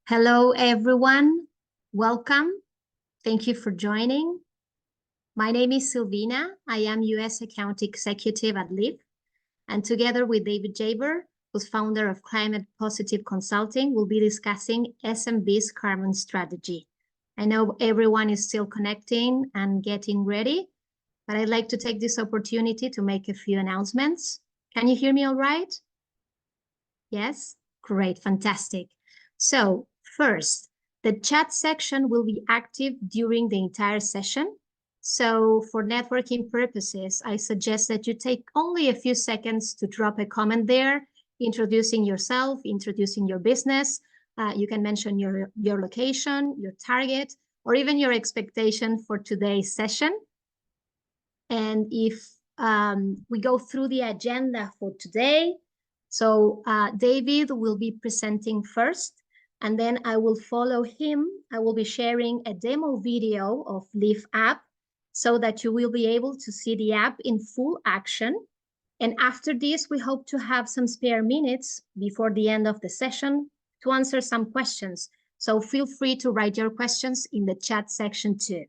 Hello, everyone. Welcome. Thank you for joining. My name is Silvina. I am U.S. Account Executive at LIV, and together with David Javer, who's founder of Climate Positive Consulting, we'll be discussing SMBs carbon strategy. I know everyone is still connecting and getting ready, but I'd like to take this opportunity to make a few announcements. Can you hear me all right? Yes? Great, fantastic. So first, the chat section will be active during the entire session. So for networking purposes, I suggest that you take only a few seconds to drop a comment there, introducing yourself, introducing your business. You can mention your location, your target, or even your expectation for today's session. And if we go through the agenda for today, so David will be presenting first, and then I will follow him. I will be sharing a demo video of LIV app so that you will be able to see the app in full action. And after this, we hope to have some spare minutes before the end of the session to answer some questions. So feel free to write your questions in the chat section too.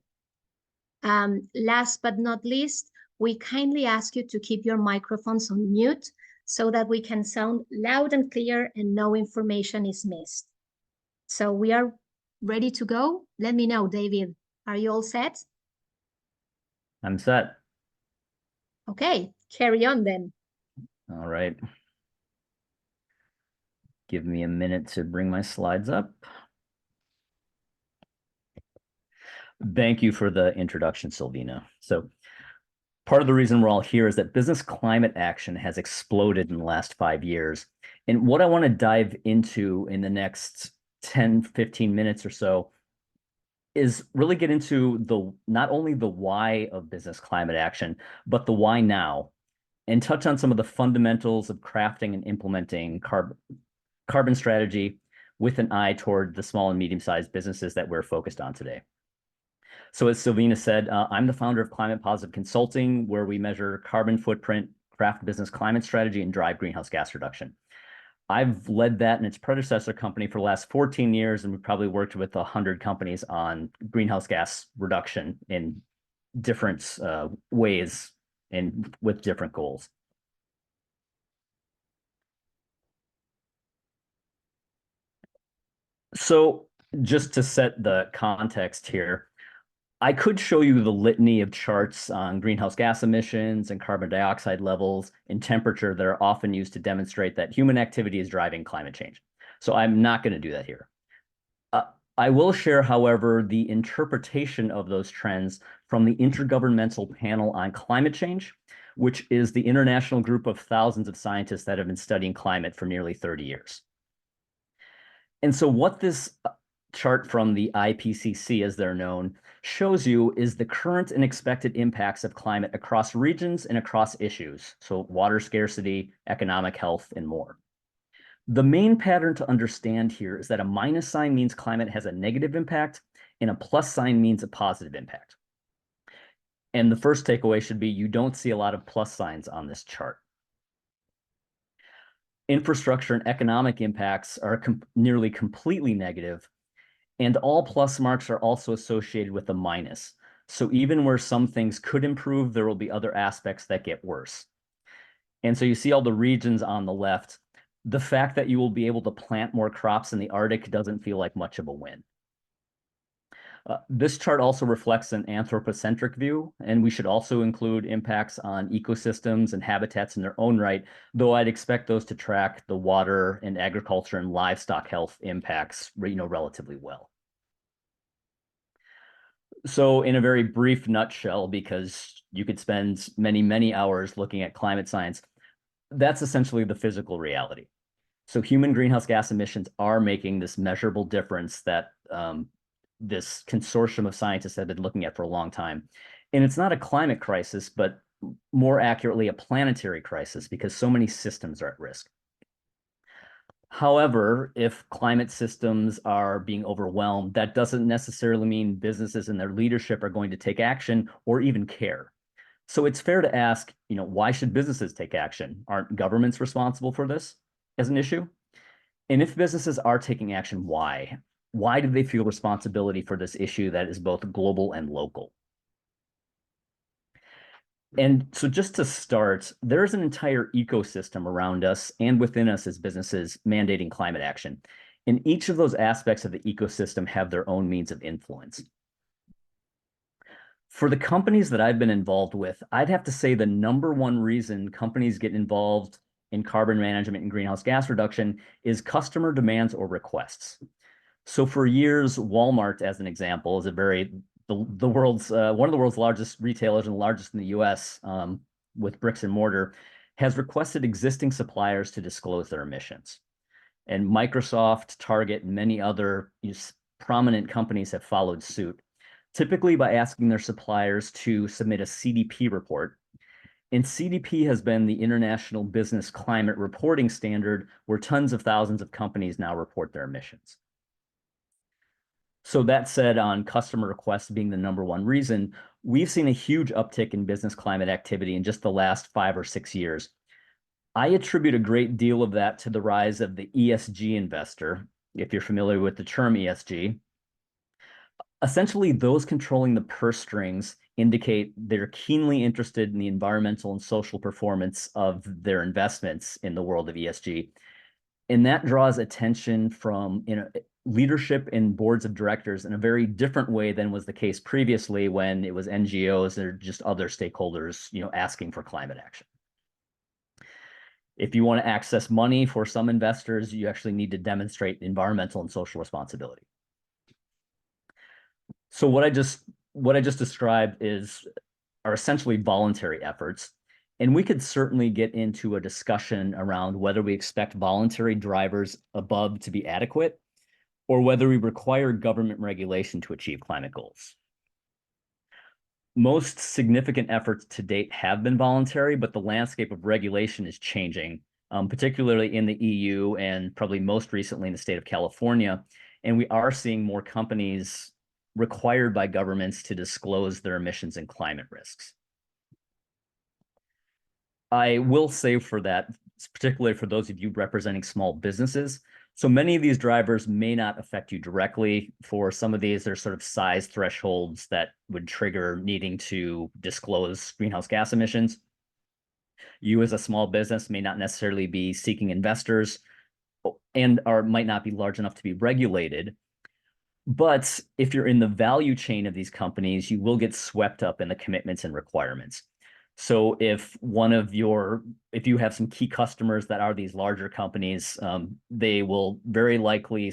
Last but not least, we kindly ask you to keep your microphones on mute so that we can sound loud and clear and no information is missed. So we are ready to go. Let me know, David. Are you all set? I'm set. Okay, carry on then. All right. Give me a minute to bring my slides up. Thank you for the introduction, Silvina. So part of the reason we're all here is that business climate action has exploded in the last 5 years. And what I want to dive into in the next 10, 15 minutes or so is really get into not only the why of business climate action, but the why now, and touch on some of the fundamentals of crafting and implementing carbon strategy with an eye toward the small and medium-sized businesses that we're focused on today. So as Silvina said, I'm the founder of Climate Positive Consulting, where we measure carbon footprint, craft business climate strategy, and drive greenhouse gas reduction. I've led that and its predecessor company for the last 14 years, and we've probably worked with 100 companies on greenhouse gas reduction in different ways and with different goals. So just to set the context here, I could show you the litany of charts on greenhouse gas emissions and carbon dioxide levels and temperature that are often used to demonstrate that human activity is driving climate change. So I'm not going to do that here. I will share, however, the interpretation of those trends from the Intergovernmental Panel on Climate Change, which is the international group of thousands of scientists that have been studying climate for nearly 30 years. And so what this chart from the IPCC, as they're known, shows you is the current and expected impacts of climate across regions and across issues, so water scarcity, economic health, and more. The main pattern to understand here is that a minus sign means climate has a negative impact, and a plus sign means a positive impact. And the first takeaway should be you don't see a lot of plus signs on this chart. Infrastructure and economic impacts are nearly completely negative, and all plus marks are also associated with a minus. So even where some things could improve, there will be other aspects that get worse. And so you see all the regions on the left. The fact that you will be able to plant more crops in the Arctic doesn't feel like much of a win. This chart also reflects an anthropocentric view, and we should also include impacts on ecosystems and habitats in their own right, though I'd expect those to track the water and agriculture and livestock health impacts, relatively well. So in a very brief nutshell, because you could spend many, many hours looking at climate science, that's essentially the physical reality. So human greenhouse gas emissions are making this measurable difference that this consortium of scientists have been looking at for a long time. And it's not a climate crisis, but more accurately, a planetary crisis, because so many systems are at risk. However, if climate systems are being overwhelmed, that doesn't necessarily mean businesses and their leadership are going to take action or even care. So it's fair to ask, why should businesses take action? Aren't governments responsible for this as an issue? And if businesses are taking action, why? Why do they feel responsibility for this issue that is both global and local? And so just to start, there's an entire ecosystem around us and within us as businesses mandating climate action. And each of those aspects of the ecosystem have their own means of influence. For the companies that I've been involved with, I'd have to say the number one reason companies get involved in carbon management and greenhouse gas reduction is customer demands or requests. So for years, Walmart, as an example, is the world's one of the world's largest retailers and largest in the U.S. With bricks and mortar, has requested existing suppliers to disclose their emissions. And Microsoft, Target, and many other prominent companies have followed suit, typically by asking their suppliers to submit a CDP report. And CDP has been the International Business Climate Reporting Standard, where tons of thousands of companies now report their emissions. So that said, on customer requests being the number one reason, we've seen a huge uptick in business climate activity in just the last 5 or 6 years. I attribute a great deal of that to the rise of the ESG investor, if you're familiar with the term ESG. Essentially, those controlling the purse strings indicate they're keenly interested in the environmental and social performance of their investments in the world of ESG. And that draws attention from leadership in boards of directors in a very different way than was the case previously when it was NGOs or just other stakeholders, asking for climate action. If you want to access money for some investors, you actually need to demonstrate environmental and social responsibility. So what I just described are essentially voluntary efforts. And we could certainly get into a discussion around whether we expect voluntary drivers above to be adequate or whether we require government regulation to achieve climate goals. Most significant efforts to date have been voluntary, but the landscape of regulation is changing, particularly in the EU and probably most recently in the state of California. And we are seeing more companies required by governments to disclose their emissions and climate risks. I will say for that, particularly for those of you representing small businesses, so many of these drivers may not affect you directly. For some of these, there's sort of size thresholds that would trigger needing to disclose greenhouse gas emissions. You as a small business may not necessarily be seeking investors and might not be large enough to be regulated. But if you're in the value chain of these companies, you will get swept up in the commitments and requirements. So if you have some key customers that are these larger companies, they will very likely,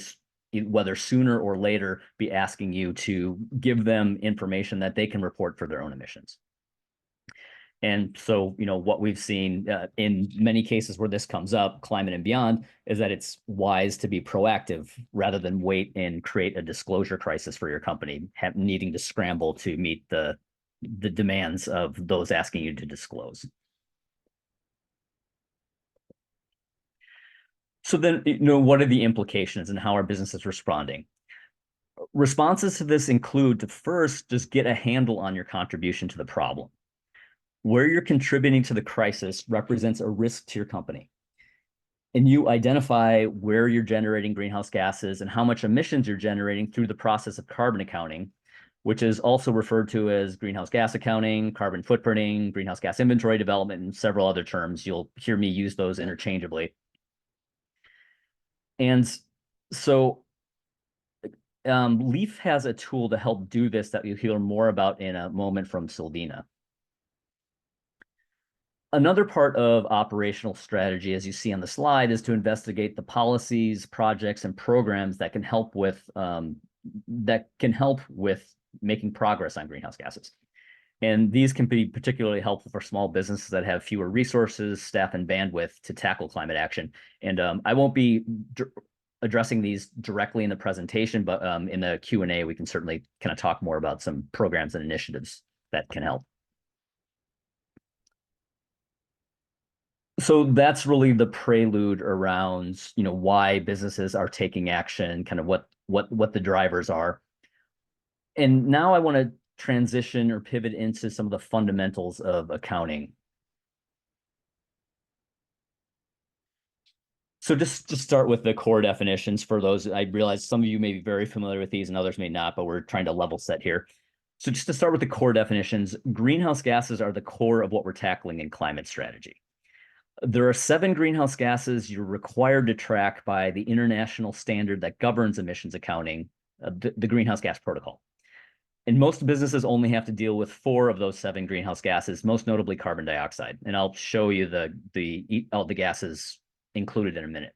whether sooner or later, be asking you to give them information that they can report for their own emissions. And so, what we've seen in many cases where this comes up, climate and beyond, is that it's wise to be proactive rather than wait and create a disclosure crisis for your company, needing to scramble to meet the demands of those asking you to disclose. So then, what are the implications and how are businesses responding? Responses to this include to first just get a handle on your contribution to the problem. Where you're contributing to the crisis represents a risk to your company. And you identify where you're generating greenhouse gases and how much emissions you're generating through the process of carbon accounting, which is also referred to as greenhouse gas accounting, carbon footprinting, greenhouse gas inventory development, and several other terms. You'll hear me use those interchangeably. And so Leaf has a tool to help do this that you'll hear more about in a moment from Silvina. Another part of operational strategy, as you see on the slide, is to investigate the policies, projects, and programs that can help with making progress on greenhouse gases. And these can be particularly helpful for small businesses that have fewer resources, staff, and bandwidth to tackle climate action. And I won't be addressing these directly in the presentation, but in the Q&A, we can certainly kind of talk more about some programs and initiatives that can help. So that's really the prelude around, why businesses are taking action, kind of what the drivers are. And now I want to transition or pivot into some of the fundamentals of accounting. So just to start with the core definitions for those, I realize some of you may be very familiar with these and others may not, but we're trying to level set here. So just to start with the core definitions, greenhouse gases are the core of what we're tackling in climate strategy. There are 7 greenhouse gases you're required to track by the international standard that governs emissions accounting, the Greenhouse Gas Protocol. And most businesses only have to deal with 4 of those 7 greenhouse gases, most notably carbon dioxide. And I'll show you all the gases included in a minute.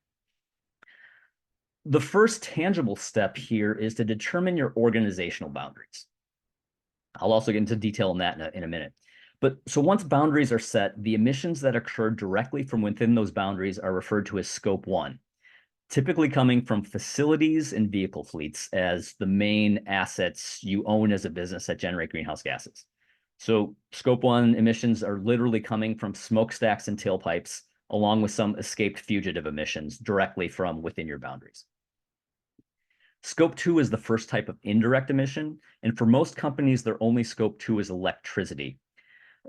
The first tangible step here is to determine your organizational boundaries. I'll also get into detail on that in a minute. But so once boundaries are set, the emissions that occur directly from within those boundaries are referred to as scope 1, typically coming from facilities and vehicle fleets as the main assets you own as a business that generate greenhouse gases. So scope 1 emissions are literally coming from smokestacks and tailpipes, along with some escaped fugitive emissions directly from within your boundaries. Scope 2 is the first type of indirect emission, and for most companies, their only scope 2 is electricity.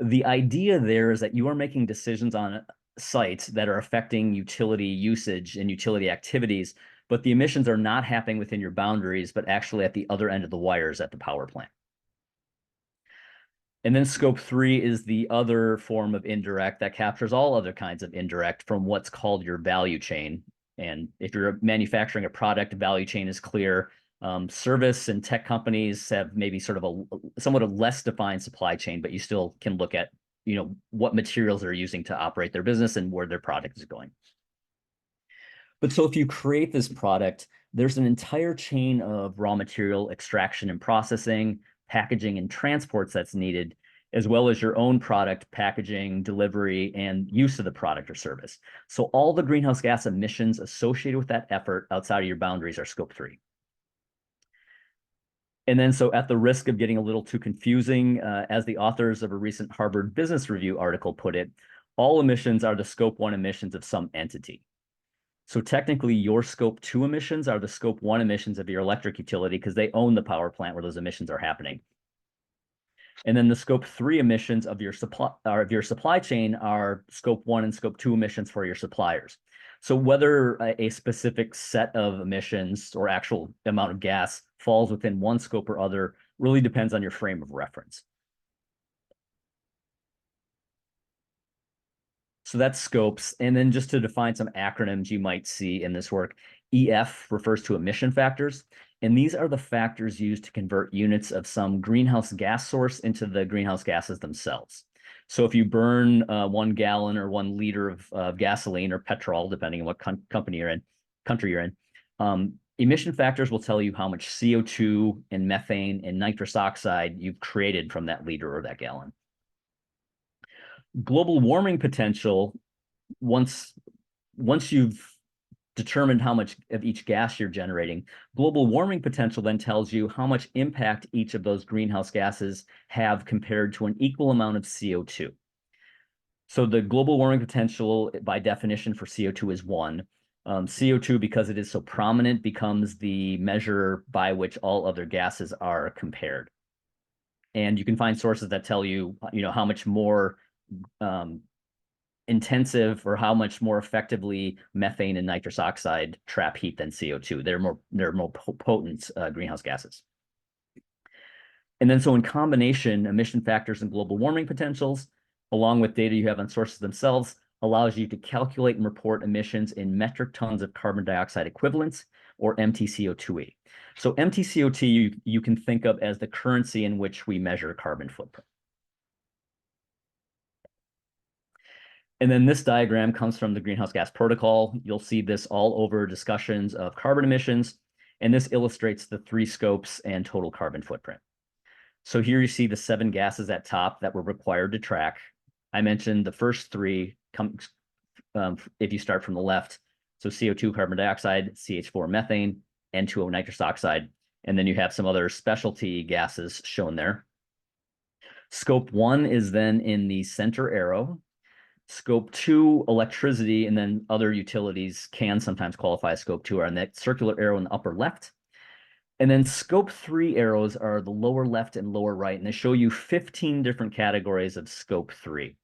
The idea there is that you are making decisions on sites that are affecting utility usage and utility activities, but the emissions are not happening within your boundaries, but actually at the other end of the wires at the power plant. And then scope 3 is the other form of indirect that captures all other kinds of indirect from what's called your value chain. And if you're manufacturing a product, the value chain is clear. Service and tech companies have maybe sort of a somewhat a less defined supply chain, but you still can look at, what materials they're using to operate their business and where their product is going. But so if you create this product, there's an entire chain of raw material extraction and processing, packaging and transports that's needed, as well as your own product, packaging, delivery, and use of the product or service. So all the greenhouse gas emissions associated with that effort outside of your boundaries are scope 3. And then so at the risk of getting a little too confusing, as the authors of a recent Harvard Business Review article put it, all emissions are the scope 1 emissions of some entity. So technically your scope 2 emissions are the scope 1 emissions of your electric utility because they own the power plant where those emissions are happening. And then the scope 3 emissions of your supply chain are scope 1 and scope 2 emissions for your suppliers. So whether a specific set of emissions or actual amount of gas falls within one scope or other really depends on your frame of reference. So that's scopes. And then just to define some acronyms you might see in this work, EF refers to emission factors. And these are the factors used to convert units of some greenhouse gas source into the greenhouse gases themselves. So if you burn 1 gallon or 1 liter of gasoline or petrol, depending on what country you're in, emission factors will tell you how much CO2 and methane and nitrous oxide you've created from that liter or that gallon. Global warming potential, once you've determined how much of each gas you're generating, global warming potential then tells you how much impact each of those greenhouse gases have compared to an equal amount of CO2. So the global warming potential by definition for CO2 is 1. CO2, because it is so prominent, becomes the measure by which all other gases are compared. And you can find sources that tell you, how much more intensive or how much more effectively methane and nitrous oxide trap heat than CO2. They're more potent greenhouse gases. And then so in combination, emission factors and global warming potentials, along with data you have on sources themselves, allows you to calculate and report emissions in metric tons of carbon dioxide equivalents, or MTCO2e. So MTCO2 you can think of as the currency in which we measure carbon footprint. And then this diagram comes from the Greenhouse Gas Protocol. You'll see this all over discussions of carbon emissions, and this illustrates the 3 scopes and total carbon footprint. So here you see the 7 gases at top that we're required to track. I mentioned the first 3 if you start from the left. So CO2, carbon dioxide, CH4, methane, N2O, nitrous oxide, and then you have some other specialty gases shown there. Scope 1 is then in the center arrow. Scope 2, electricity, and then other utilities can sometimes qualify as scope 2 are in that circular arrow in the upper left. And then scope 3 arrows are the lower left and lower right, and they show you 15 different categories of scope 3.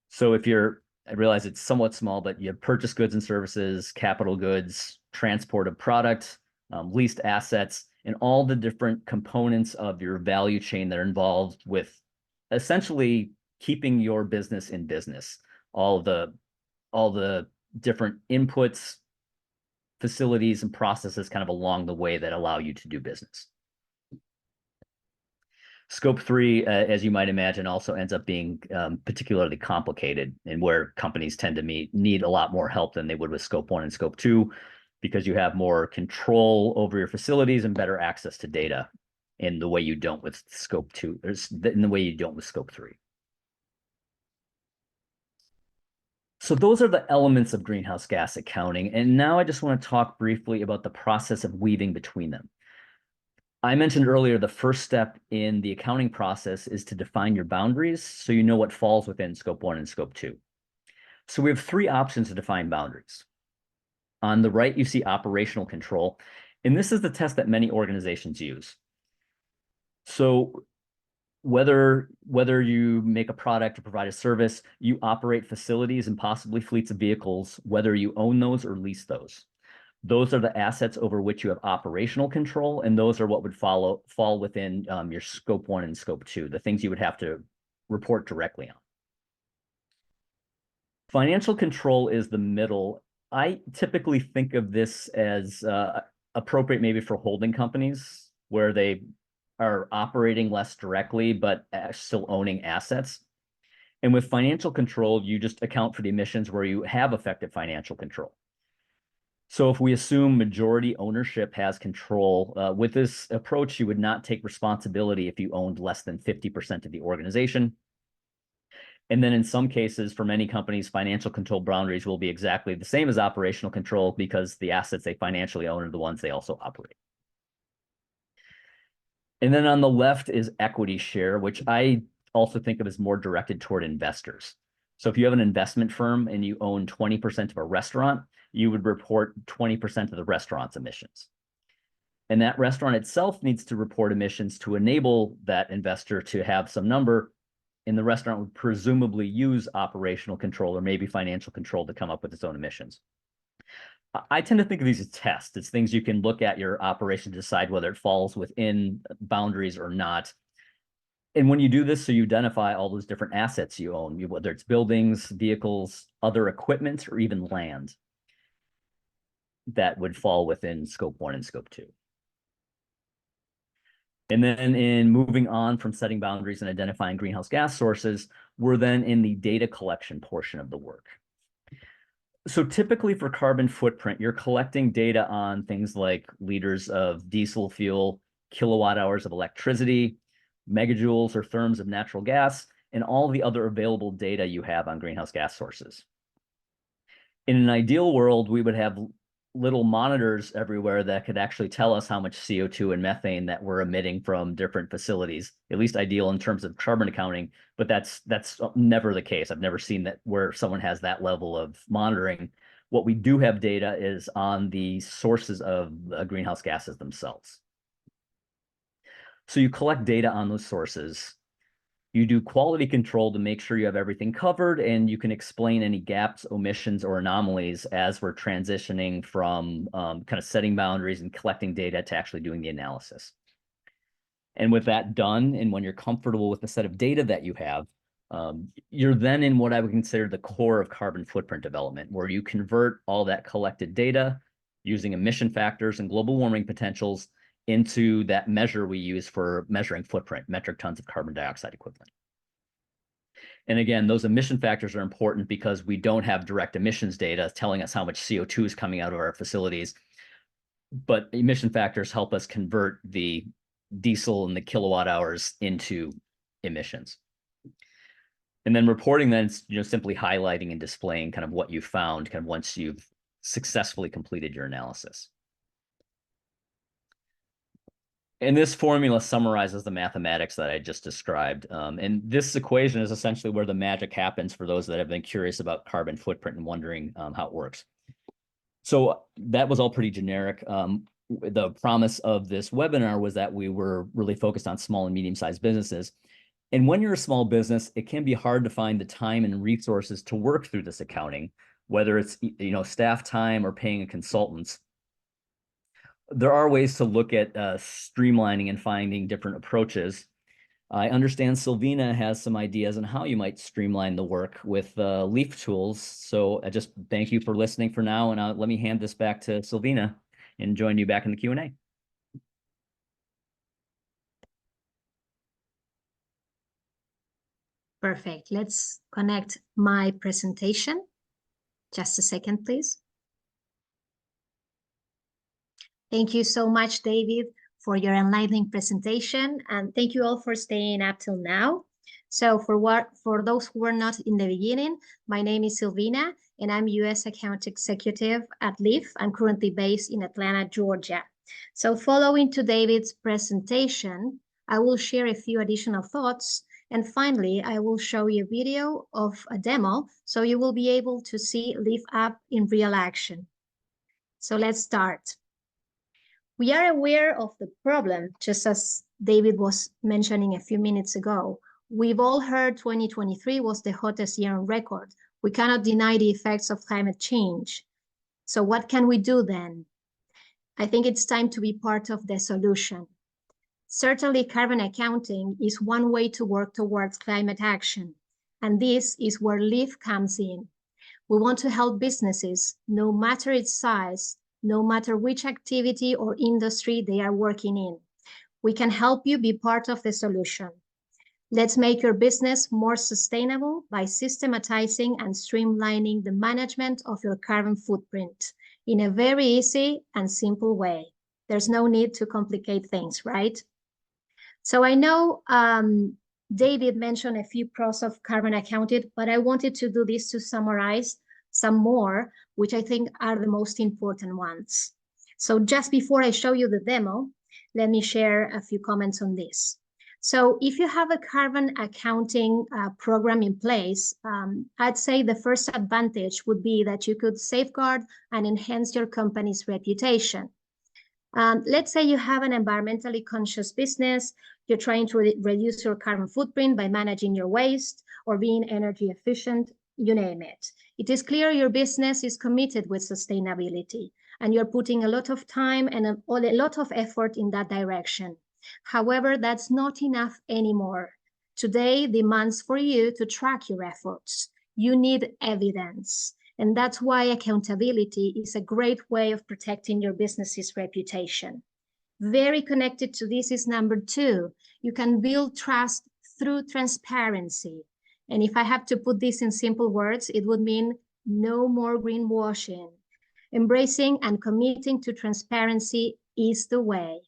So if you're I realize it's somewhat small, but you have purchase goods and services, capital goods, transport of product, leased assets, and all the different components of your value chain that are involved with essentially keeping your business in business. All the different inputs, facilities, and processes kind of along the way that allow you to do business. Scope 3, as you might imagine, also ends up being particularly complicated, and where companies tend to need a lot more help than they would with Scope 1 and Scope 2, because you have more control over your facilities and better access to data in the way you don't with Scope 2, in the way you don't with Scope 3. So those are the elements of greenhouse gas accounting. And now I just want to talk briefly about the process of weaving between them. I mentioned earlier, the first step in the accounting process is to define your boundaries so you know what falls within Scope 1 and Scope 2. So we have three options to define boundaries. On the right, you see operational control, and this is the test that many organizations use. So whether you make a product or provide a service, you operate facilities and possibly fleets of vehicles, whether you own those or lease those. Those are the assets over which you have operational control, and those are what would fall within your Scope 1 and Scope 2, the things you would have to report directly on. Financial control is the middle. I typically think of this as appropriate maybe for holding companies where they are operating less directly, but still owning assets. And with financial control, you just account for the emissions where you have effective financial control. So if we assume majority ownership has control, with this approach, you would not take responsibility if you owned less than 50% of the organization. And then in some cases, for many companies, financial control boundaries will be exactly the same as operational control because the assets they financially own are the ones they also operate. And then on the left is equity share, which I also think of as more directed toward investors. So if you have an investment firm and you own 20% of a restaurant, you would report 20% of the restaurant's emissions. And that restaurant itself needs to report emissions to enable that investor to have some number, and the restaurant would presumably use operational control or maybe financial control to come up with its own emissions. I tend to think of these as tests. It's things you can look at your operation to decide whether it falls within boundaries or not. And when you do this, so you identify all those different assets you own, whether it's buildings, vehicles, other equipment, or even land that would fall within Scope 1 and Scope 2. And then in moving on from setting boundaries and identifying greenhouse gas sources, we're then in the data collection portion of the work. So typically for carbon footprint, you're collecting data on things like liters of diesel fuel, kilowatt hours of electricity, megajoules or therms of natural gas, and all the other available data you have on greenhouse gas sources. In an ideal world, we would have little monitors everywhere that could actually tell us how much CO2 and methane that we're emitting from different facilities, at least ideal in terms of carbon accounting, but that's never the case. I've never seen that where someone has that level of monitoring. What we do have data is on the sources of greenhouse gases themselves. So you collect data on those sources. You do quality control to make sure you have everything covered, and you can explain any gaps, omissions, or anomalies as we're transitioning from kind of setting boundaries and collecting data to actually doing the analysis. And with that done, and when you're comfortable with the set of data that you have, you're then in what I would consider the core of carbon footprint development, where you convert all that collected data using emission factors and global warming potentials into that measure we use for measuring footprint, metric tons of carbon dioxide equivalent. And again, those emission factors are important because we don't have direct emissions data telling us how much CO2 is coming out of our facilities, but emission factors help us convert the diesel and the kilowatt hours into emissions. And then reporting then, simply highlighting and displaying kind of what you found kind of once you've successfully completed your analysis. And this formula summarizes the mathematics that I just described. And this equation is essentially where the magic happens for those that have been curious about carbon footprint and wondering how it works. So that was all pretty generic. The promise of this webinar was that we were really focused on small and medium-sized businesses. And when you're a small business, it can be hard to find the time and resources to work through this accounting, whether it's staff time or paying a consultant. There are ways to look at streamlining and finding different approaches. I understand Silvina has some ideas on how you might streamline the work with Leaf tools. So I just thank you for listening for now, and let me hand this back to Silvina and join you back in the Q&A. Perfect. Let's connect my presentation. Just a second, please. Thank you so much, David, for your enlightening presentation, and thank you all for staying up till now. So for those who were not in the beginning, my name is Silvina, and I'm U.S. Account Executive at Leaf. I'm currently based in Atlanta, Georgia. So following to David's presentation, I will share a few additional thoughts, and finally, I will show you a video of a demo, so you will be able to see Leaf app in real action. So let's start. We are aware of the problem, just as David was mentioning a few minutes ago. We've all heard 2023 was the hottest year on record. We cannot deny the effects of climate change. So what can we do then? I think it's time to be part of the solution. Certainly, carbon accounting is one way to work towards climate action, and this is where Leaf comes in. We want to help businesses, no matter its size, no matter which activity or industry they are working in. We can help you be part of the solution. Let's make your business more sustainable by systematizing and streamlining the management of your carbon footprint in a very easy and simple way. There's no need to complicate things, right? So I know David mentioned a few pros of carbon accounting, but I wanted to do this to summarize some more, which I think are the most important ones. So just before I show you the demo, let me share a few comments on this. So if you have a carbon accounting program in place, I'd say the first advantage would be that you could safeguard and enhance your company's reputation. Let's say you have an environmentally conscious business, you're trying to reduce your carbon footprint by managing your waste or being energy efficient, you name it. It is clear your business is committed with sustainability, and you're putting a lot of time and a lot of effort in that direction. However, that's not enough anymore. Today demands for you to track your efforts. You need evidence. And that's why accountability is a great way of protecting your business's reputation. Very connected to this is number 2. You can build trust through transparency. And if I have to put this in simple words, it would mean no more greenwashing. Embracing and committing to transparency is the way.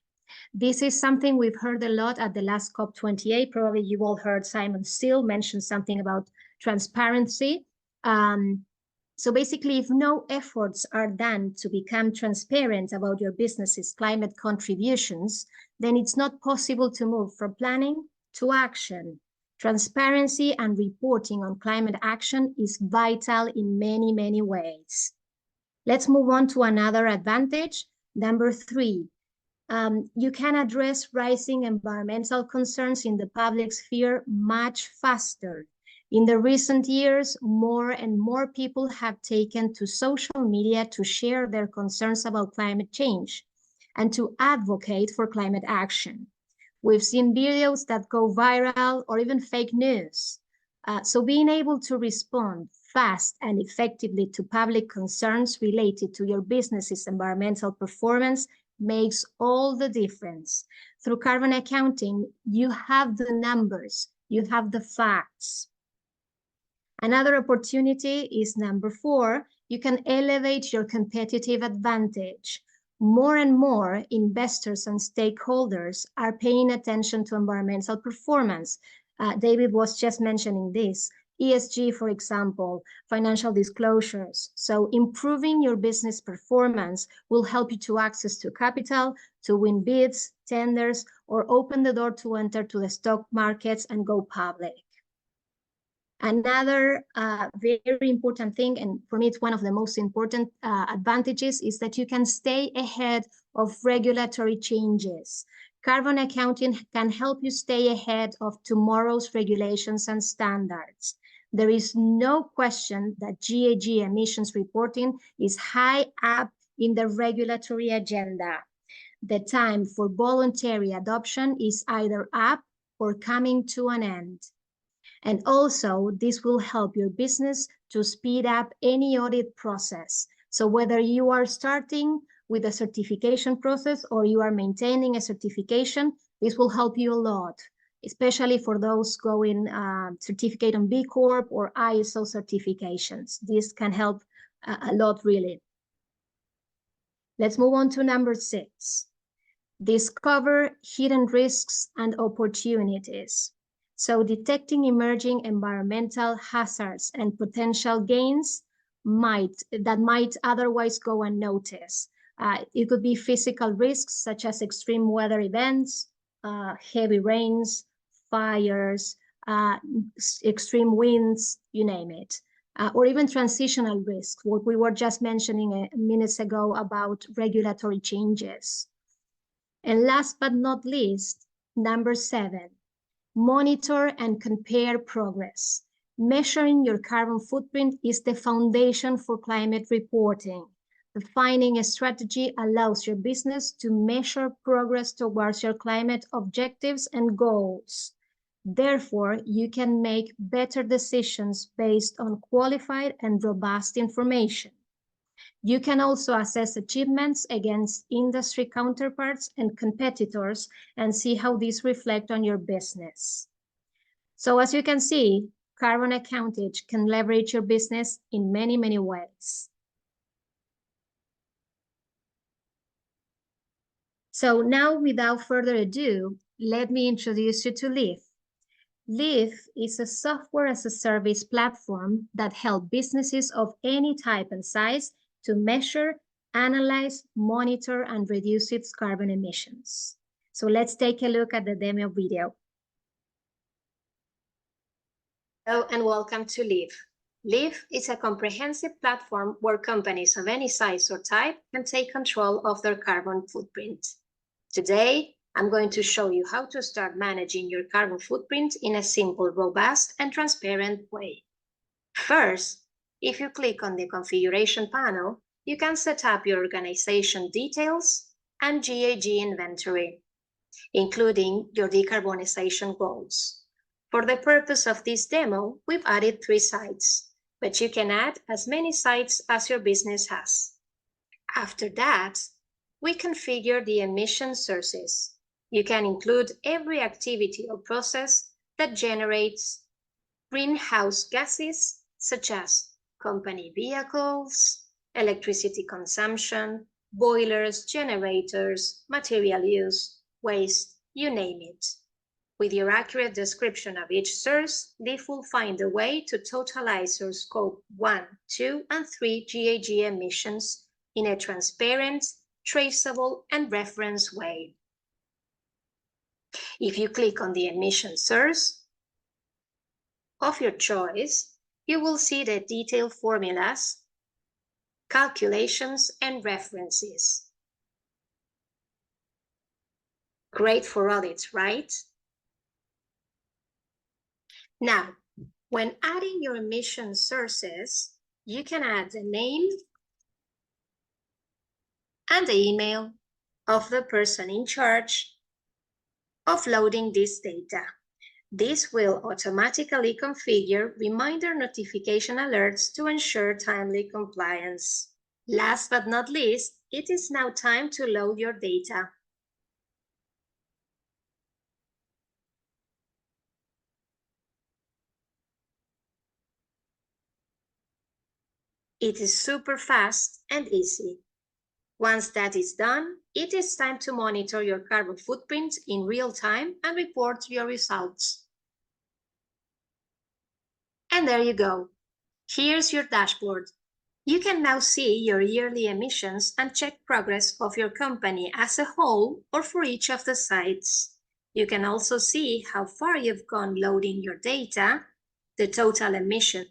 This is something we've heard a lot at the last COP28. Probably you all heard Simon Steele mention something about transparency. So basically, if no efforts are done to become transparent about your business's climate contributions, then it's not possible to move from planning to action. Transparency and reporting on climate action is vital in many, many ways. Let's move on to another advantage. Number 3, you can address rising environmental concerns in the public sphere much faster. In the recent years, more and more people have taken to social media to share their concerns about climate change and to advocate for climate action. We've seen videos that go viral or even fake news. So being able to respond fast and effectively to public concerns related to your business's environmental performance makes all the difference. Through carbon accounting, you have the numbers, you have the facts. Another opportunity is number 4, you can elevate your competitive advantage. More and more investors and stakeholders are paying attention to environmental performance. David was just mentioning this. ESG, for example, financial disclosures. So improving your business performance will help you to access to capital, to win bids, tenders, or open the door to enter to the stock markets and go public. Another very important thing, and for me it's one of the most important advantages, is that you can stay ahead of regulatory changes. Carbon accounting can help you stay ahead of tomorrow's regulations and standards. There is no question that GHG emissions reporting is high up in the regulatory agenda. The time for voluntary adoption is either up or coming to an end. And also, this will help your business to speed up any audit process. So whether you are starting with a certification process or you are maintaining a certification, this will help you a lot, especially for those going certificate on B Corp or ISO certifications. This can help a lot, really. Let's move on to number 6. Discover hidden risks and opportunities. So detecting emerging environmental hazards and potential gains that might otherwise go unnoticed. It could be physical risks such as extreme weather events, heavy rains, fires, extreme winds, you name it. Or even transitional risks, what we were just mentioning minutes ago about regulatory changes. And last but not least, number 7, monitor and compare progress. Measuring your carbon footprint is the foundation for climate reporting. Defining a strategy allows your business to measure progress towards your climate objectives and goals. Therefore, you can make better decisions based on qualified and robust information. You can also assess achievements against industry counterparts and competitors and see how these reflect on your business. So as you can see, carbon accounting can leverage your business in many, many ways. So now, without further ado, let me introduce you to Liv. Liv is a software as a service platform that helps businesses of any type and size to measure, analyze, monitor, and reduce its carbon emissions. So let's take a look at the demo video. Hello and welcome to Liv. Liv is a comprehensive platform where companies of any size or type can take control of their carbon footprint. Today, I'm going to show you how to start managing your carbon footprint in a simple, robust, and transparent way. First, if you click on the configuration panel, you can set up your organization details and GHG inventory, including your decarbonization goals. For the purpose of this demo, we've added 3 sites, but you can add as many sites as your business has. After that, we configure the emission sources. You can include every activity or process that generates greenhouse gases, such as company vehicles, electricity consumption, boilers, generators, material use, waste, you name it. With your accurate description of each source, Liv will find a way to totalize your scope 1, 2, and 3 GHG emissions in a transparent, traceable, and reference way. If you click on the emission source of your choice, you will see the detailed formulas, calculations, and references. Great for audits, right? Now, when adding your emission sources, you can add the name and the email of the person in charge of loading this data. This will automatically configure reminder notification alerts to ensure timely compliance. Last but not least, it is now time to load your data. It is super fast and easy. Once that is done, it is time to monitor your carbon footprint in real time and report your results. And there you go. Here's your dashboard. You can now see your yearly emissions and check progress of your company as a whole or for each of the sites. You can also see how far you've gone loading your data, the total emission,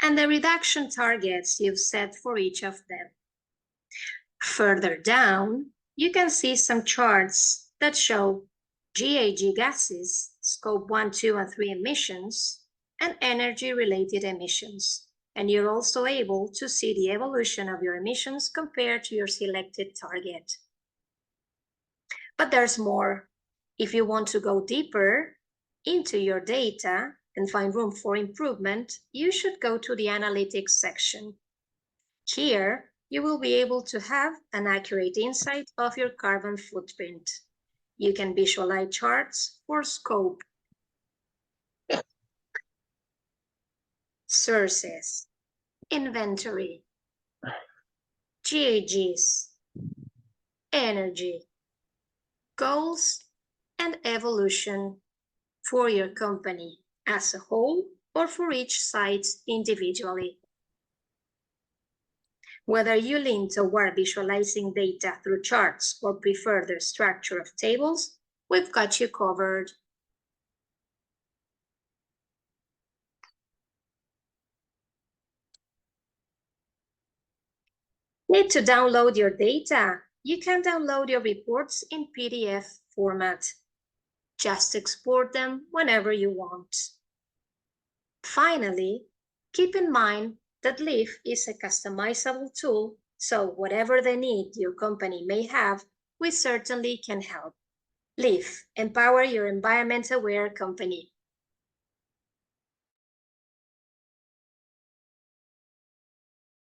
and the reduction targets you've set for each of them. Further down, you can see some charts that show GHG gases, scope 1, 2, and 3 emissions, and energy-related emissions. And you're also able to see the evolution of your emissions compared to your selected target. But there's more. If you want to go deeper into your data and find room for improvement, you should go to the analytics section. Here, you will be able to have an accurate insight of your carbon footprint. You can visualize charts for scope, sources, inventory, GHGs, energy, goals, and evolution for your company as a whole or for each site individually. Whether you lean toward visualizing data through charts or prefer the structure of tables, we've got you covered. Need to download your data? You can download your reports in PDF format. Just export them whenever you want. Finally, keep in mind that Leaf is a customizable tool, so whatever the need your company may have, we certainly can help. Leaf, empower your environment-aware company.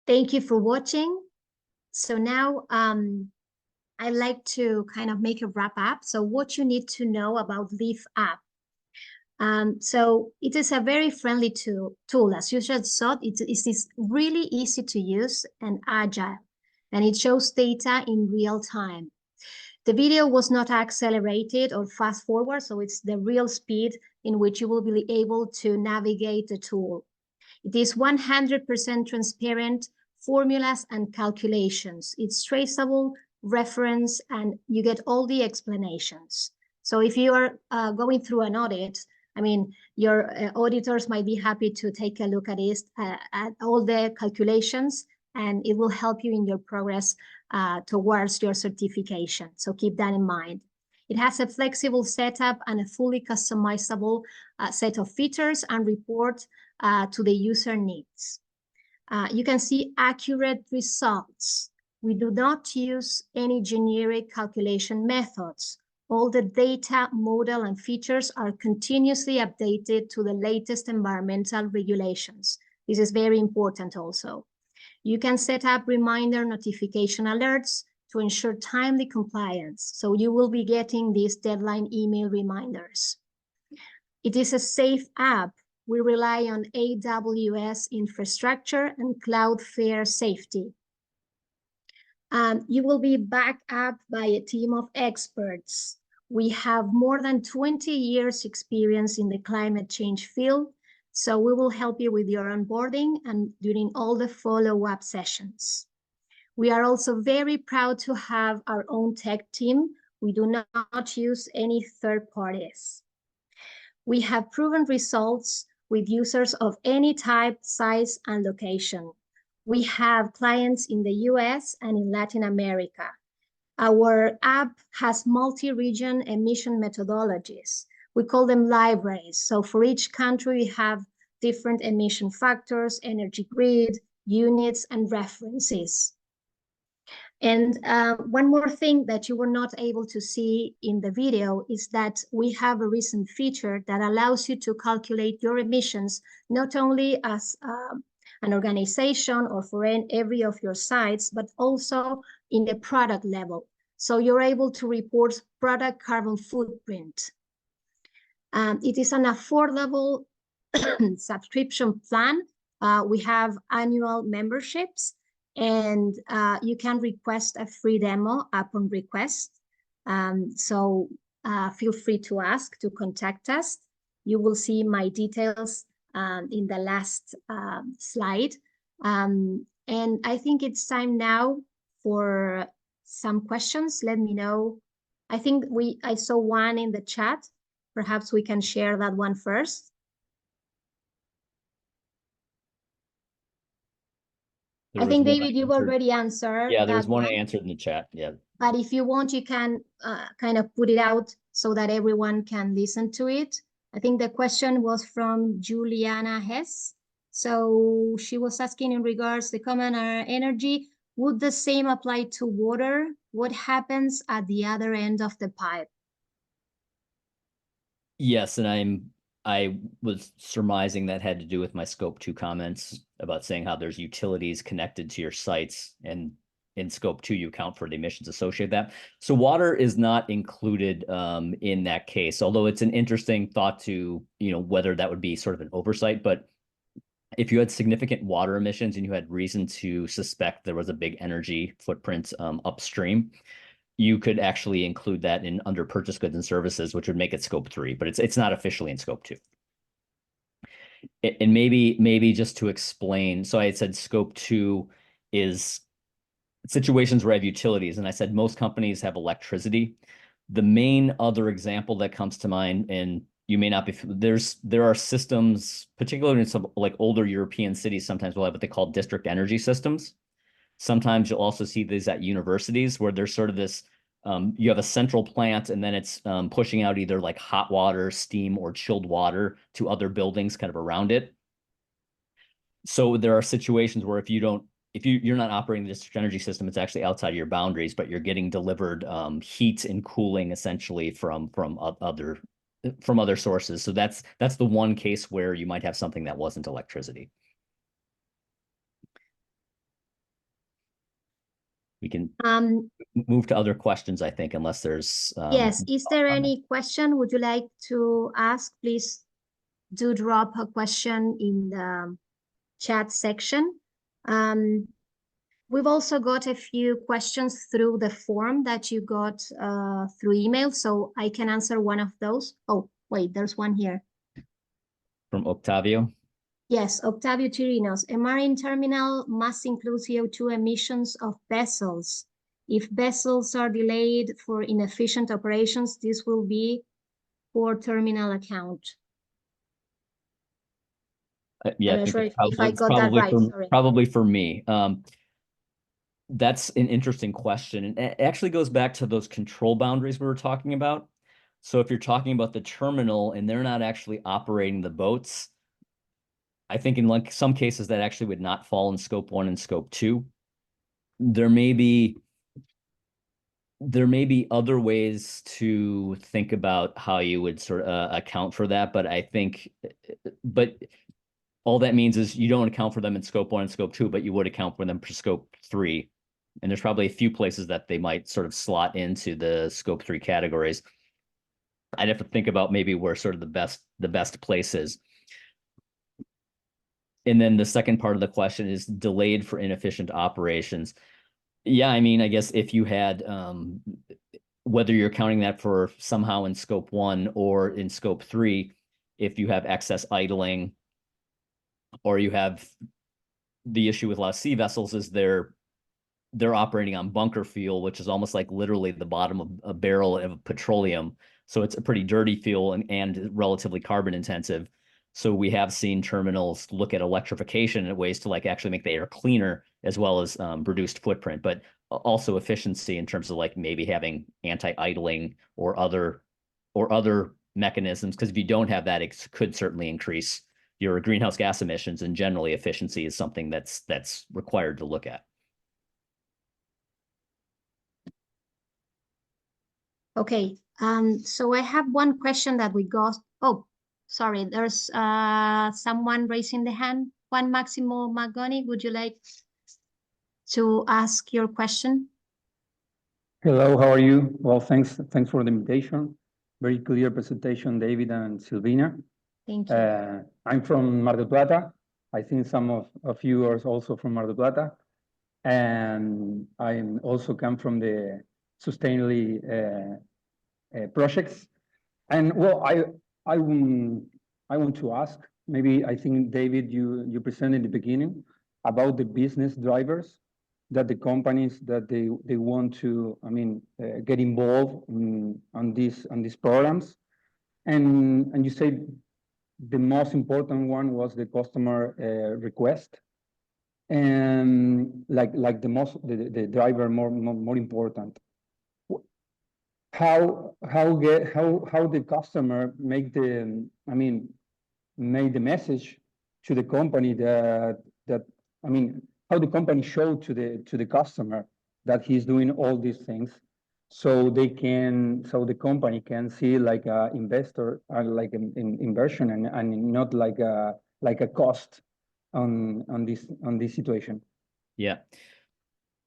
Thank you for watching. So now I'd like to kind of make a wrap up. So what you need to know about Leaf app. So it is a very friendly tool. As you just saw, it is really easy to use and agile, and it shows data in real time. The video was not accelerated or fast forward, so it's the real speed in which you will be able to navigate the tool. It is 100% transparent, formulas and calculations. It's traceable, reference, and you get all the explanations. So if you are going through an audit, I mean, your auditors might be happy to take a look at this, at all the calculations, and it will help you in your progress towards your certification. So keep that in mind. It has a flexible setup and a fully customizable set of features and report to the user needs. You can see accurate results. We do not use any generic calculation methods. All the data, model, and features are continuously updated to the latest environmental regulations. This is very important also. You can set up reminder notification alerts to ensure timely compliance. So you will be getting these deadline email reminders. It is a safe app. We rely on AWS infrastructure and Cloudflare safety. You will be backed up by a team of experts. We have more than 20 years experience in the climate change field, so we will help you with your onboarding and during all the follow-up sessions. We are also very proud to have our own tech team. We do not use any third parties. We have proven results with users of any type, size, and location. We have clients in the US and in Latin America. Our app has multi-region emission methodologies. We call them libraries. So for each country, we have different emission factors, energy grid, units, and references. And one more thing that you were not able to see in the video is that we have a recent feature that allows you to calculate your emissions, not only as an organization or for every of your sites, but also in the product level. So you're able to report product carbon footprint. It is an affordable subscription plan. We have annual memberships, and you can request a free demo upon request. So feel free to ask, to contact us. You will see my details in the last slide. And I think it's time now for some questions. Let me know. I think I saw one in the chat. Perhaps we can share that one first. I think, David, you've already answered. Yeah, there's one answered in the chat. Yeah. But if you want, you can kind of put it out so that everyone can listen to it. I think the question was from Juliana Hess. So she was asking in regards to common energy, would the same apply to water? What happens at the other end of the pipe? Yes, and I was surmising that had to do with my scope 2 comments about saying how there's utilities connected to your sites, and in scope 2 you account for the emissions associated with that. So water is not included in that case, although it's an interesting thought to, whether that would be sort of an oversight. But if you had significant water emissions and you had reason to suspect there was a big energy footprint upstream, you could actually include that in under purchase goods and services, which would make it scope 3, but it's not officially in scope 2. And maybe just to explain, so I had said scope 2 is situations where I have utilities, and I said most companies have electricity. The main other example that comes to mind, and you may not be, there are systems, particularly in some like older European cities, sometimes we'll have what they call district energy systems. Sometimes you'll also see these at universities where there's sort of this, you have a central plant and then it's pushing out either like hot water, steam, or chilled water to other buildings kind of around it. So there are situations where if you're not operating the district energy system, it's actually outside of your boundaries, but you're getting delivered heat and cooling essentially from other sources. So that's the one case where you might have something that wasn't electricity. We can move to other questions, I think, unless there's... Yes, is there any question would you like to ask? Please do drop a question in the chat section. We've also got a few questions through the form that you got through email, so I can answer one of those. Oh, wait, there's one here. From Octavio? Yes, Octavio Chirinos. A marine terminal must include CO2 emissions of vessels. If vessels are delayed for inefficient operations, this will be for terminal account. Yeah, I'm not sure if I got that right. Sorry. Probably for me. That's an interesting question. And it actually goes back to those control boundaries we were talking about. So if you're talking about the terminal and they're not actually operating the boats, I think in like some cases that actually would not fall in scope 1 and scope 2. There may be other ways to think about how you would sort of account for that, but all that means is you don't account for them in scope 1 and scope 2, but you would account for them for scope 3. And there's probably a few places that they might sort of slot into the scope 3 categories. I'd have to think about maybe where sort of the best place is. And then the second part of the question is delayed for inefficient operations. Yeah, I mean, I guess if you had, whether you're counting that for somehow in scope 1 or in scope 3, if you have excess idling, or you have the issue with a lot of sea vessels is they're operating on bunker fuel, which is almost like literally the bottom of a barrel of petroleum. So it's a pretty dirty fuel and relatively carbon intensive. So we have seen terminals look at electrification and ways to like actually make the air cleaner as well as reduced footprint, but also efficiency in terms of like maybe having anti-idling or other mechanisms. Because if you don't have that, it could certainly increase your greenhouse gas emissions, and generally efficiency is something that's required to look at. Okay, so I have one question that we got. Oh, sorry, there's someone raising the hand. Juan Maximo Magoni, would you like to ask your question? Hello, how are you? Well, thanks for the invitation. Very clear presentation, David and Silvina. Thank you. I'm from Mar del Plata. I think some of you are also from Mar del Plata. And I also come from the sustainability projects. And well, I want to ask, maybe I think, David, you presented in the beginning about the business drivers that the companies that they want to, get involved on these programs. And you said the most important one was the customer request, and like the driver more important. how the customer make the, I mean, make the message to the company that I mean, how the company show to the customer that he's doing all these things, so the company can see like a investor, like an inversion, and not like a cost on this situation. Yeah.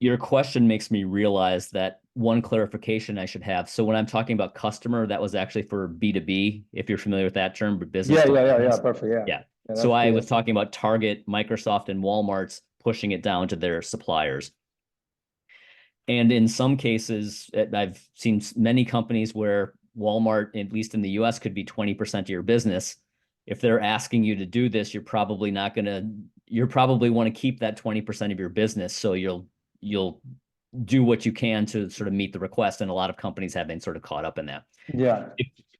Your question makes me realize that one clarification I should have. So when I'm talking about customer, that was actually for B2B, if you're familiar with that term, but business. Yeah, perfect. Yeah. Yeah, So I clear. was talking about Target, Microsoft, and Walmart's pushing it down to their suppliers. And in some cases, I've seen many companies where Walmart, at least in the US, could be 20% of your business. If they're asking you to do this, you're probably want to keep that 20% of your business. So you'll do what you can to sort of meet the request. And a lot of companies have been sort of caught up in that. Yeah.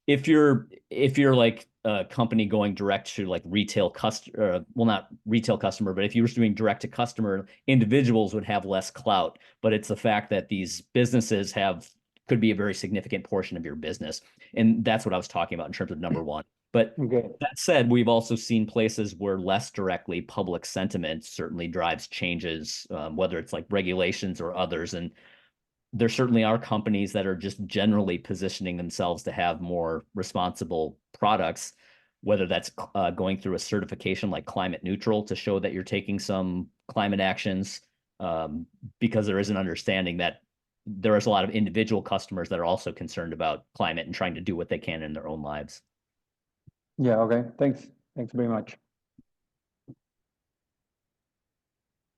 If you're like a company going direct to like retail customer, well, not retail customer, but if you were doing direct to customer, individuals would have less clout. But it's the fact that these businesses could be a very significant portion of your business. And that's what I was talking about in terms of number one. But Okay. that said, we've also seen places where less directly public sentiment certainly drives changes, whether it's like regulations or others. And there certainly are companies that are just generally positioning themselves to have more responsible products, whether that's going through a certification like climate neutral to show that you're taking some climate actions, because there is an understanding that there is a lot of individual customers that are also concerned about climate and trying to do what they can in their own lives. Yeah, okay. Thanks very much.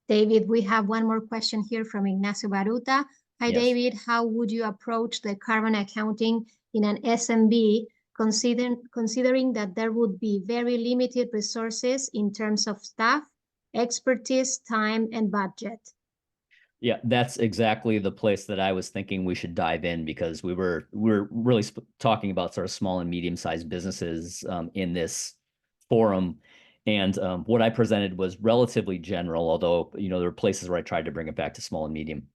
David, we have one more question here from Ignacio Baruta. Hi, Yes. David. How would you approach the carbon accounting in an SMB, considering that there would be very limited resources in terms of staff, expertise, time, and budget? Yeah, that's exactly the place that I was thinking we should dive in, because we're really talking about sort of small and medium-sized businesses in this forum. And what I presented was relatively general, although, there are places where I tried to bring it back to small and medium.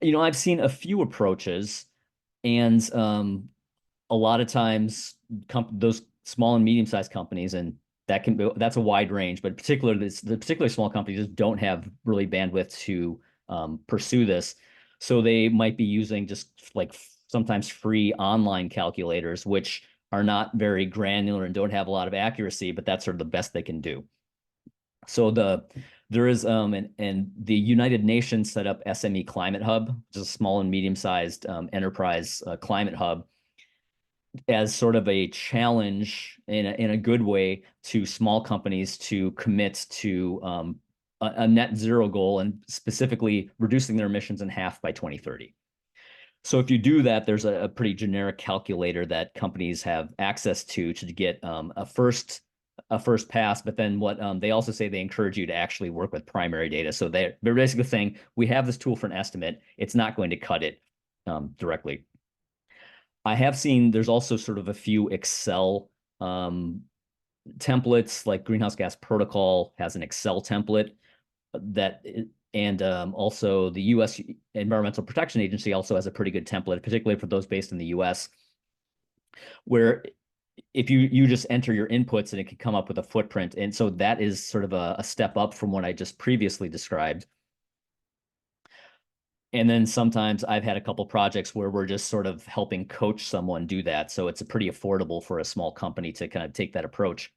I've seen a few approaches, and a lot of times those small and medium-sized companies, and that's a wide range, but particularly the particularly small companies just don't have really bandwidth to pursue this. So they might be using just like sometimes free online calculators, which are not very granular and don't have a lot of accuracy, but that's sort of the best they can do. So there is and the United Nations set up SME Climate Hub, which is a small and medium-sized enterprise climate hub, as sort of a challenge in a good way to small companies to commit to a net zero goal, and specifically reducing their emissions in half by 2030. So if you do that, there's a pretty generic calculator that companies have access to get a first pass. But then what they also say, they encourage you to actually work with primary data. So they're basically saying, we have this tool for an estimate. It's not going to cut it directly. I have seen there's also sort of a few Excel templates, like Greenhouse Gas Protocol has an Excel template and also the U.S. Environmental Protection Agency also has a pretty good template, particularly for those based in the U.S., where if you just enter your inputs and it can come up with a footprint. And so that is sort of a step up from what I just previously described. And then sometimes I've had a couple projects where we're just sort of helping coach someone do that. So it's pretty affordable for a small company to kind of take that approach.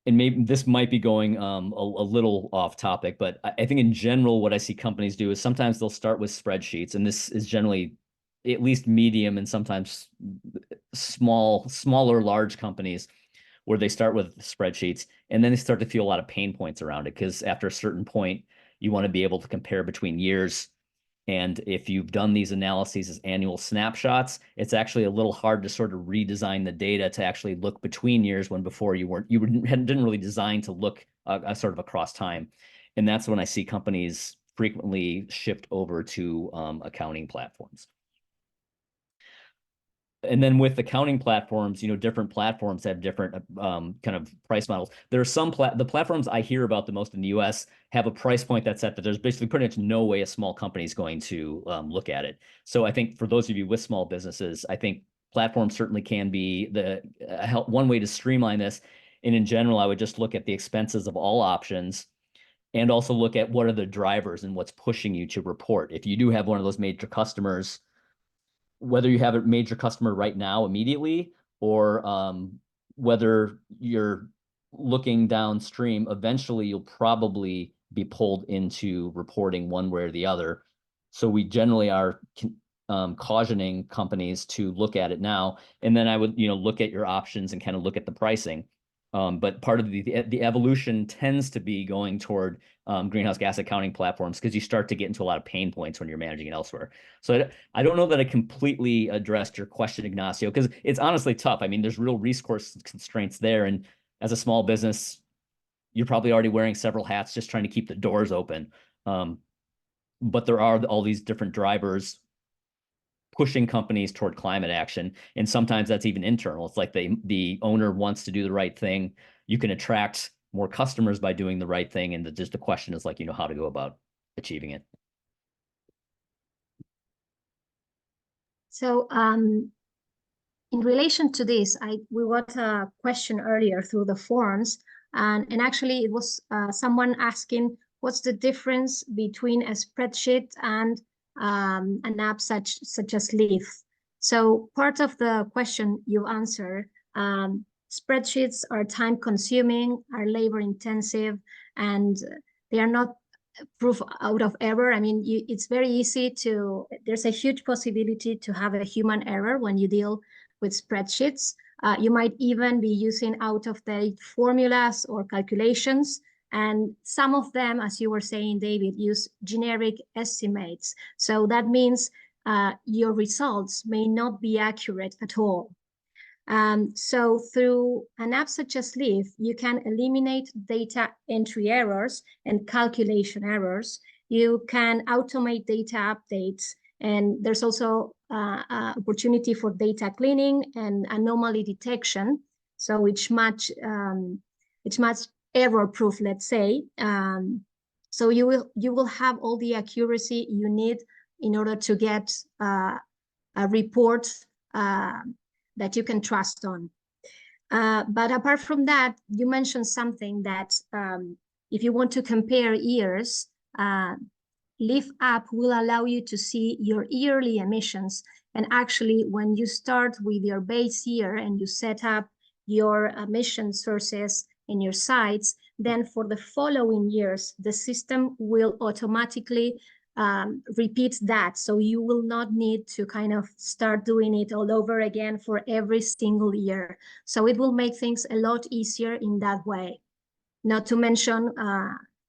And maybe this might be going a little off topic, but I think in general, what I see companies do is sometimes they'll start with spreadsheets, and this is generally at least medium and sometimes smaller, large companies, where they start with spreadsheets and then they start to feel a lot of pain points around it, because after a certain point, you want to be able to compare between years. And if you've done these analyses as annual snapshots, it's actually a little hard to sort of redesign the data to actually look between years, when before you didn't really design to look sort of across time. And that's when I see companies frequently shift over to accounting platforms. And then with accounting platforms, different platforms have different kind of price models. There are some the platforms I hear about the most in the US have a price point that's set that there's basically pretty much no way a small company is going to look at it. So I think for those of you with small businesses, I think platforms certainly can be the one way to streamline this. And in general, I would just look at the expenses of all options and also look at what are the drivers and what's pushing you to report. If you do have one of those major customers, whether you have a major customer right now immediately, or whether you're looking downstream, eventually you'll probably be pulled into reporting one way or the other. So we generally are cautioning companies to look at it now. And then I would, look at your options and kind of look at the pricing. But part of the evolution tends to be going toward greenhouse gas accounting platforms, because you start to get into a lot of pain points when you're managing it elsewhere. So I don't know that I completely addressed your question, Ignacio, because it's honestly tough. I mean, there's real resource constraints there. And as a small business, you're probably already wearing several hats just trying to keep the doors open. But there are all these different drivers pushing companies toward climate action. And sometimes that's even internal. It's like the owner wants to do the right thing. You can attract more customers by doing the right thing. And just the question is like, how to go about achieving it. So in relation to this, we got a question earlier through the forums, and actually it was someone asking, what's the difference between a spreadsheet and an app such as Leaf? So part of the question you answer, spreadsheets are time consuming, are labor intensive, and they are not proof out of error. I mean, it's very easy there's a huge possibility to have a human error when you deal with spreadsheets. You might even be using out-of-date formulas or calculations. And some of them, as you were saying, David, use generic estimates. So that means your results may not be accurate at all. So through an app such as Leaf, you can eliminate data entry errors and calculation errors. You can automate data updates, and there's also opportunity for data cleaning and anomaly detection. So it's much error-proof, let's say. So you will have all the accuracy you need in order to get a report that you can trust on. But apart from that, you mentioned something that if you want to compare years, Leaf app will allow you to see your yearly emissions. And actually, when you start with your base year and you set up your emission sources in your sites, then for the following years, the system will automatically repeat that. So you will not need to kind of start doing it all over again for every single year. So it will make things a lot easier in that way. Not to mention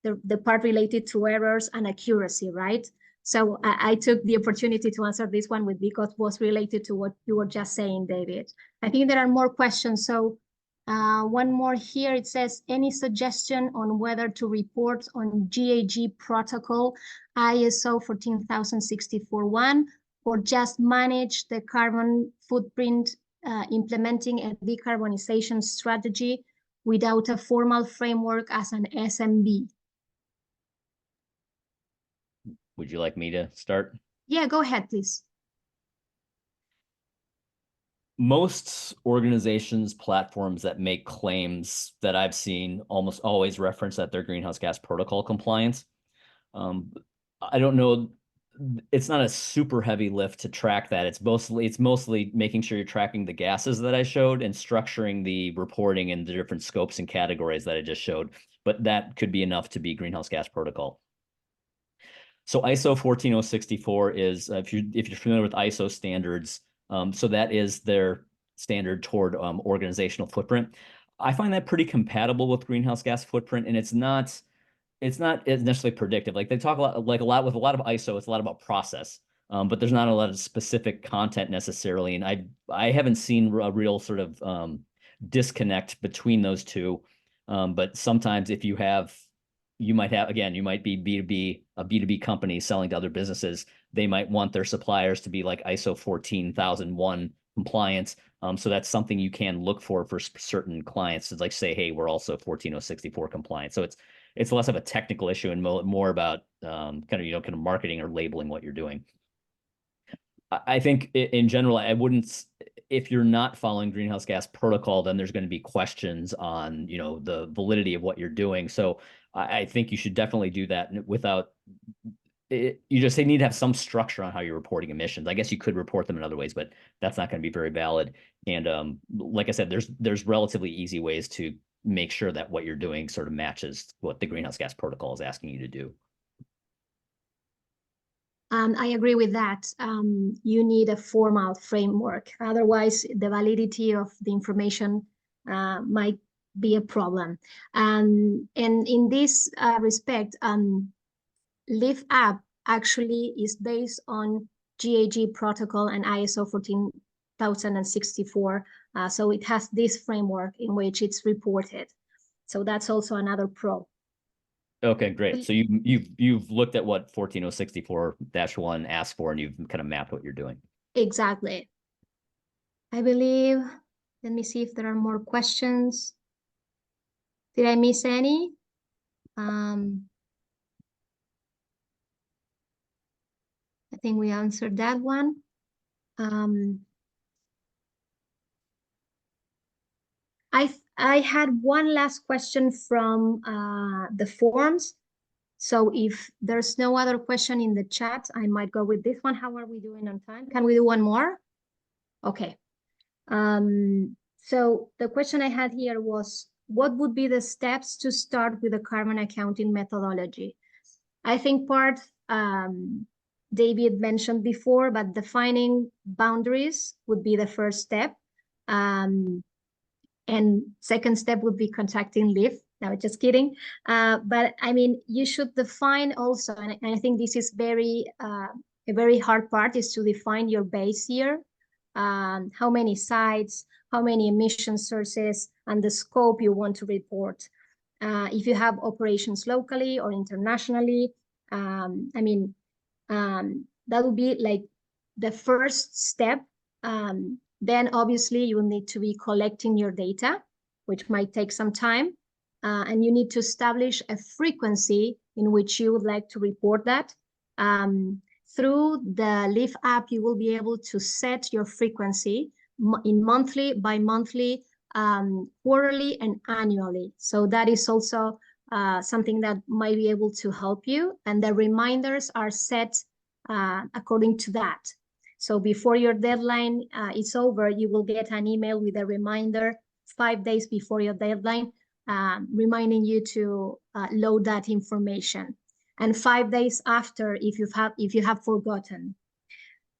the part related to errors and accuracy, right? So I took the opportunity to answer this one because it was related to what you were just saying, David. I think there are more questions. So one more here, it says, any suggestion on whether to report on GHG protocol ISO 14064-1 or just manage the carbon footprint implementing a decarbonization strategy without a formal framework as an SMB? Would you like me to start? Yeah, go ahead, please. Most organizations, platforms that make claims that I've seen almost always reference that their greenhouse gas protocol compliance. I don't know. It's not a super heavy lift to track that. It's mostly making sure you're tracking the gases that I showed and structuring the reporting in the different scopes and categories that I just showed. But that could be enough to be greenhouse gas protocol. So ISO 14064 is, if you're familiar with ISO standards, so that is their standard toward organizational footprint. I find that pretty compatible with greenhouse gas footprint, and it's not necessarily predictive. Like they talk a lot with a lot of ISO, it's a lot about process, but there's not a lot of specific content necessarily. And I haven't seen a real sort of disconnect between those two. But sometimes if you might be a B2B company selling to other businesses. They might want their suppliers to be like ISO 14001 compliance. So that's something you can look for certain clients to like say, hey, we're also 14064 compliant. So it's less of a technical issue and more about kind of marketing or labeling what you're doing. I think in general, I wouldn't, if you're not following greenhouse gas protocol, then there's going to be questions on, the validity of what you're doing. So I think you should definitely do that without you just need to have some structure on how you're reporting emissions. I guess you could report them in other ways, but that's not going to be very valid. And like I said, there's relatively easy ways to make sure that what you're doing sort of matches what the greenhouse gas protocol is asking you to do. I agree with that. You need a formal framework. Otherwise, the validity of the information might be a problem. And in this respect, Live app actually is based on GAG protocol and ISO 14064. So it has this framework in which it's reported. So that's also another pro. Okay, great. So you've looked at what 14064-1 asks for, and you've kind of mapped what you're doing. Exactly. I believe, let me see if there are more questions. Did I miss any? I think we answered that one. I had one last question from the forums. So if there's no other question in the chat, I might go with this one. How are we doing on time? Can we do one more? Okay. So the question I had here was, what would be the steps to start with the carbon accounting methodology? I think part David mentioned before, but defining boundaries would be the first step. And second step would be contacting LIF. No, just kidding. But I mean, you should define also, and I think this is a very hard part, is to define your base year. How many sites, how many emission sources, and the scope you want to report. If you have operations locally or internationally, that would be like the first step. Then obviously you will need to be collecting your data, which might take some time. And you need to establish a frequency in which you would like to report that. Through the Live app, you will be able to set your frequency in monthly, bi-monthly, quarterly, and annually. So that is also something that might be able to help you. And the reminders are set according to that. So before your deadline is over, you will get an email with a reminder 5 days before your deadline, reminding you to load that information. And 5 days after, if you have forgotten.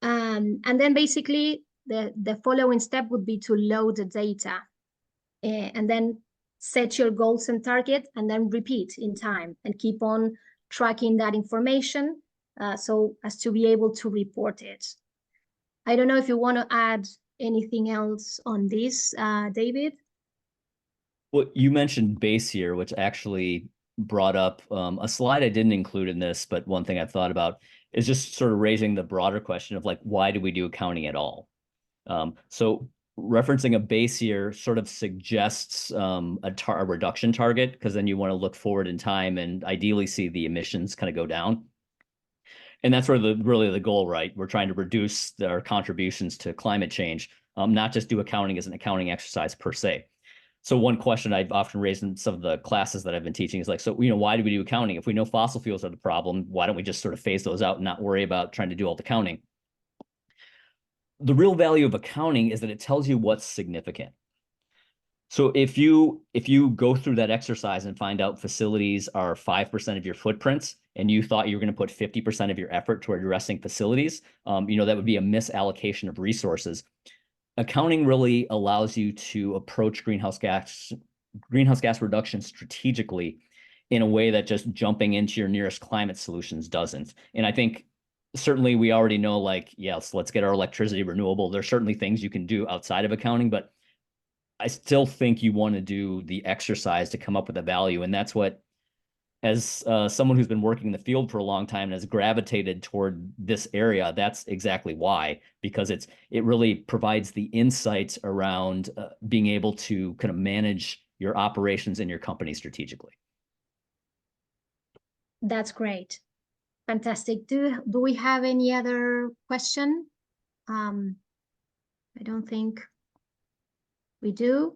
And then basically the following step would be to load the data and then set your goals and target, and then repeat in time and keep on tracking that information so as to be able to report it. I don't know if you want to add anything else on this, David? Well, you mentioned base year, which actually brought up a slide I didn't include in this, but one thing I've thought about is just sort of raising the broader question of like, why do we do accounting at all? So referencing a base year sort of suggests a reduction target, because then you want to look forward in time and ideally see the emissions kind of go down. And that's really the goal, right? We're trying to reduce our contributions to climate change, not just do accounting as an accounting exercise per se. So one question I've often raised in some of the classes that I've been teaching is like, so, why do we do accounting? If we know fossil fuels are the problem, why don't we just sort of phase those out and not worry about trying to do all the counting? The real value of accounting is that it tells you what's significant. So if you go through that exercise and find out facilities are 5% of your footprints, and you thought you were going to put 50% of your effort toward addressing facilities, that would be a misallocation of resources. Accounting really allows you to approach greenhouse gas reduction strategically in a way that just jumping into your nearest climate solutions doesn't. And I think certainly we already know, like, yes, let's get our electricity renewable. There's certainly things you can do outside of accounting, but I still think you want to do the exercise to come up with a value. And that's what as someone who's been working in the field for a long time and has gravitated toward this area, that's exactly why, because it really provides the insights around being able to kind of manage your operations in your company strategically. That's great. Fantastic. Do we have any other question? I don't think we do.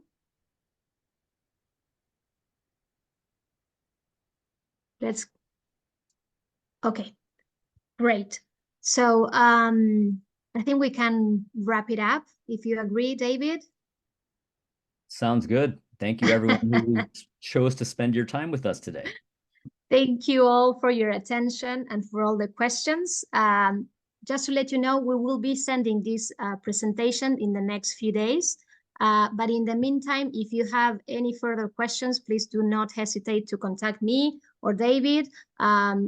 Okay, great. So I think we can wrap it up if you agree, David. Sounds good. Thank you, everyone who chose to spend your time with us today. Thank you all for your attention and for all the questions. Just to let you know, we will be sending this presentation in the next few days. But in the meantime, if you have any further questions, please do not hesitate to contact me or David.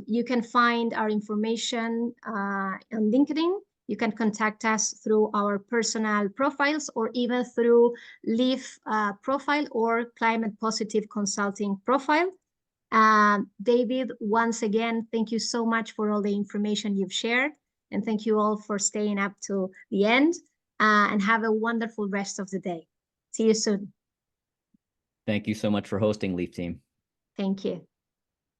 You can find our information on LinkedIn. You can contact us through our personal profiles or even through Leaf profile or Climate Positive Consulting profile. David, once again, thank you so much for all the information you've shared. And thank you all for staying up to the end. And have a wonderful rest of the day. See you soon. Thank you so much for hosting, Leaf Team. Thank you.